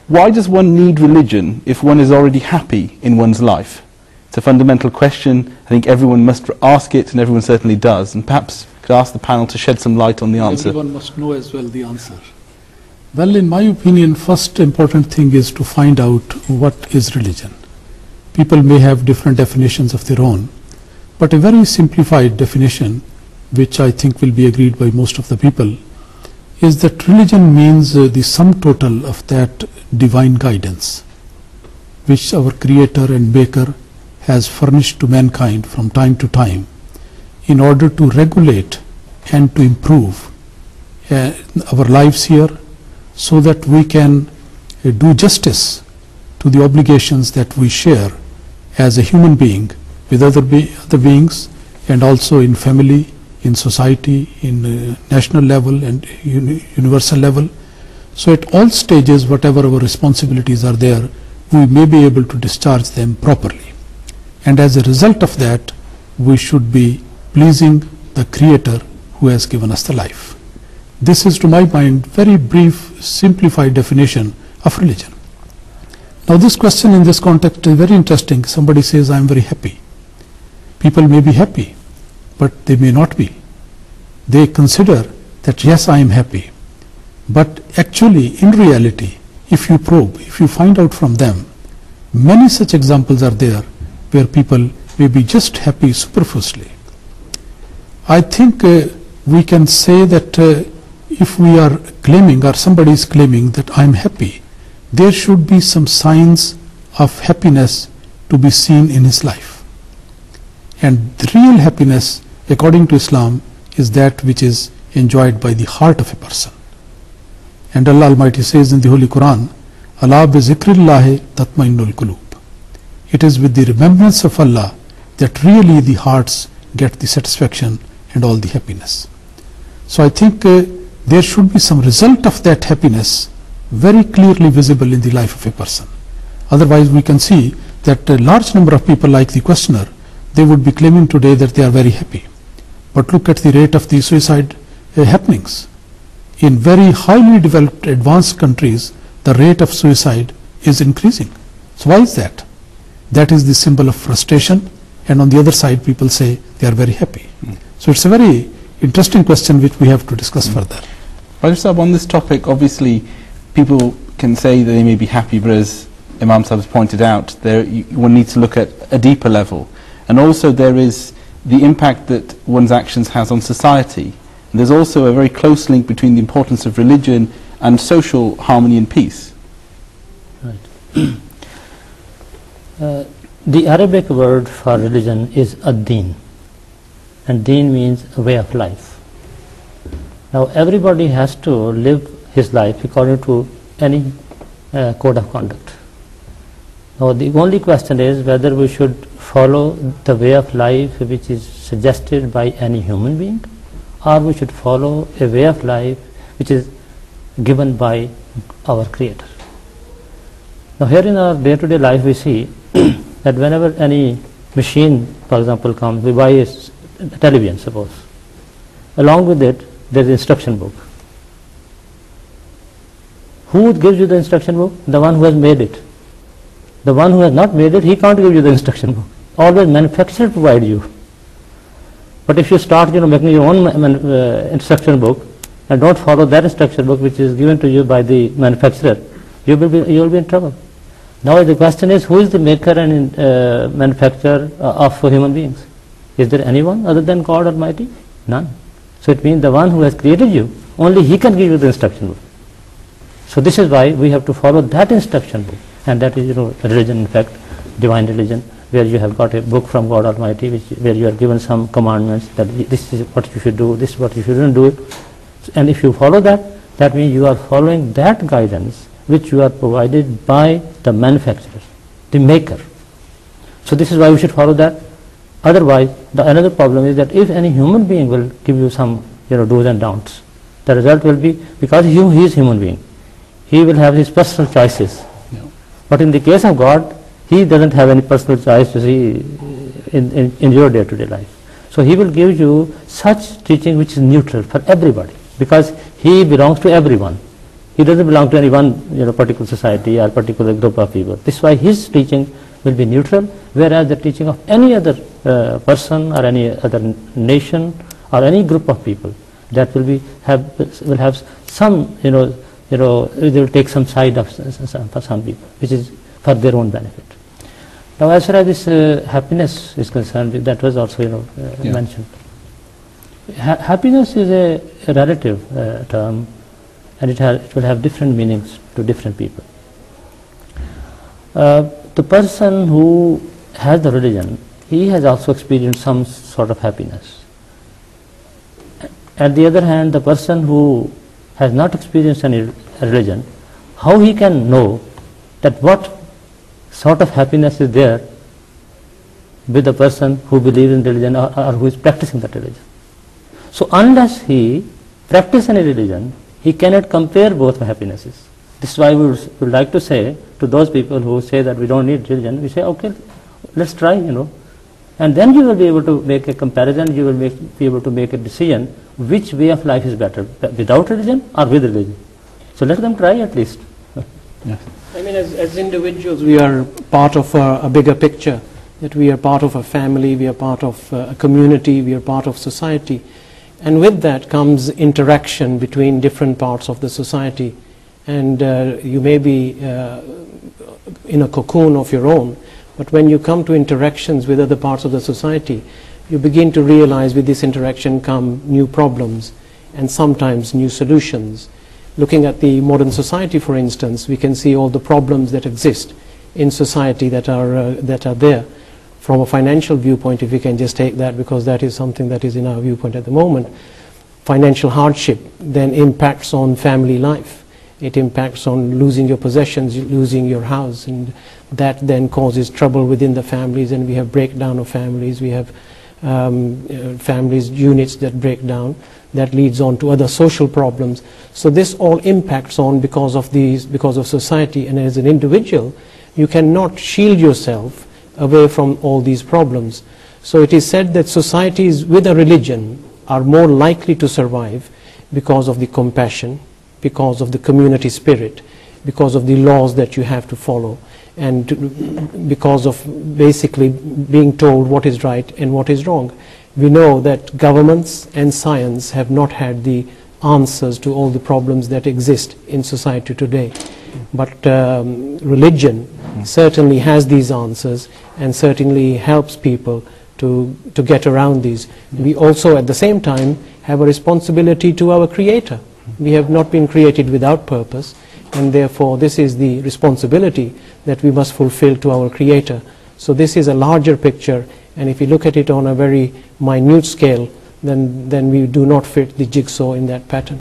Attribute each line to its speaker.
Speaker 1: why does one need religion if one is already happy in one's life? It's a fundamental question. I think everyone must ask it, and everyone certainly does. And perhaps could ask the panel to shed some light on the answer.
Speaker 2: Everyone must know as well the answer. Well, in my opinion, first important thing is to find out what is religion. People may have different definitions of their own, but a very simplified definition, which I think will be agreed by most of the people, is that religion means the sum total of that divine guidance which our Creator and Maker has furnished to mankind from time to time in order to regulate and to improve our lives here, so that we can do justice to the obligations that we share as a human being with other beings, and also in family, in society, in national level and universal level. So at all stages, whatever our responsibilities are there, we may be able to discharge them properly. And as a result of that, we should be pleasing the Creator who has given us the life. This is, to my mind, very brief, simplified definition of religion. Now this question in this context is very interesting. Somebody says, I am very happy. People may be happy, but they may not be. They consider that, yes, I am happy. But actually, in reality, if you probe, if you find out from them, many such examples are there where people may be just happy superficially. I think we can say that if we are claiming, or somebody is claiming that I am happy, there should be some signs of happiness to be seen in his life. And the real happiness, according to Islam, is that which is enjoyed by the heart of a person. And Allah Almighty says in the Holy Quran, Allah bi zikrillahi tatma'innul qulub. It is with the remembrance of Allah that really the hearts get the satisfaction and all the happiness. So I think there should be some result of that happiness very clearly visible in the life of a person. Otherwise we can see that a large number of people, like the questioner, they would be claiming today that they are very happy. But look at the rate of the suicide happenings. In very highly developed, advanced countries, the rate of suicide is increasing. So why is that? That is the symbol of frustration, and on the other side people say they are very happy. So it's a very interesting question which we have to discuss further.
Speaker 1: Rajab Sahab, on this topic, obviously people can say that they may be happy, but as Imam Sahab has pointed out, one needs to look at a deeper level. And also there is the impact that one's actions has on society. And there's also a very close link between the importance of religion and social harmony and peace.
Speaker 3: Right. The Arabic word for religion is ad-din, and deen means a way of life. Now everybody has to live his life according to any code of conduct. Now the only question is whether we should follow the way of life which is suggested by any human being, or we should follow a way of life which is given by our Creator. Now here in our day-to-day life we see that whenever any machine, for example, comes, we buy a television, suppose. Along with it, there is an instruction book. Who gives you the instruction book? The one who has made it. The one who has not made it, he can't give you the instruction book. Always manufacturer provide you. But if you start making your own instruction book and don't follow that instruction book which is given to you by the manufacturer, you will be in trouble. Now the question is, who is the maker and manufacturer of human beings? Is there anyone other than God Almighty? None. So it means the one who has created you, only he can give you the instruction book. So this is why we have to follow that instruction book, and that is religion, in fact, divine religion, where you have got a book from God Almighty, where you are given some commandments that this is what you should do, this is what you shouldn't do. And if you follow that, that means you are following that guidance which you are provided by the manufacturer, the maker. So this is why we should follow that. Otherwise, another problem is that if any human being will give you some do's and don'ts, the result will be, because he is human being, he will have his personal choices. Yeah. But in the case of God, he doesn't have any personal choice to see in your day-to-day life. So he will give you such teaching which is neutral for everybody, because he belongs to everyone. He doesn't belong to any one particular society or particular group of people. This is why his teaching will be neutral, whereas the teaching of any other person or any other nation or any group of people, that will have some, they will take some side of for some people, which is for their own benefit. Now, as far as this happiness is concerned, that was also mentioned. Happiness is a relative term, and it will have different meanings to different people. The person who has the religion, he has also experienced some sort of happiness. At the other hand, the person who has not experienced any religion, how he can know that what sort of happiness is there with the person who believes in religion or who is practicing that religion? So unless he practices any religion, he cannot compare both happinesses. This is why we would like to say to those people who say that we don't need religion, we say, okay, let's try, and then you will be able to make a comparison, you will be able to make a decision which way of life is better, without religion or with religion. So let them try at least.
Speaker 1: Yes.
Speaker 4: I mean, as individuals, we are part of a bigger picture, that we are part of a family, we are part of a community, we are part of society. And with that comes interaction between different parts of the society. And you may be in a cocoon of your own, but when you come to interactions with other parts of the society, you begin to realize with this interaction come new problems and sometimes new solutions. Looking at the modern society, for instance, we can see all the problems that exist in society that are there. From a financial viewpoint, if we can just take that, because that is something that is in our viewpoint at the moment, financial hardship then impacts on family life. It impacts on losing your possessions, losing your house, and that then causes trouble within the families, and we have breakdown of families, we have families, units that break down, that leads on to other social problems. So this all impacts on because of society, and as an individual, you cannot shield yourself away from all these problems. So it is said that societies with a religion are more likely to survive because of the compassion, because of the community spirit, because of the laws that you have to follow, and because of basically being told what is right and what is wrong. We know that governments and science have not had the answers to all the problems that exist in society today. But religion certainly has these answers and certainly helps people to get around these. We also at the same time have a responsibility to our Creator. We have not been created without purpose, and therefore this is the responsibility that we must fulfill to our Creator. So this is a larger picture, and if you look at it on a very minute scale, then we do not fit the jigsaw in that pattern.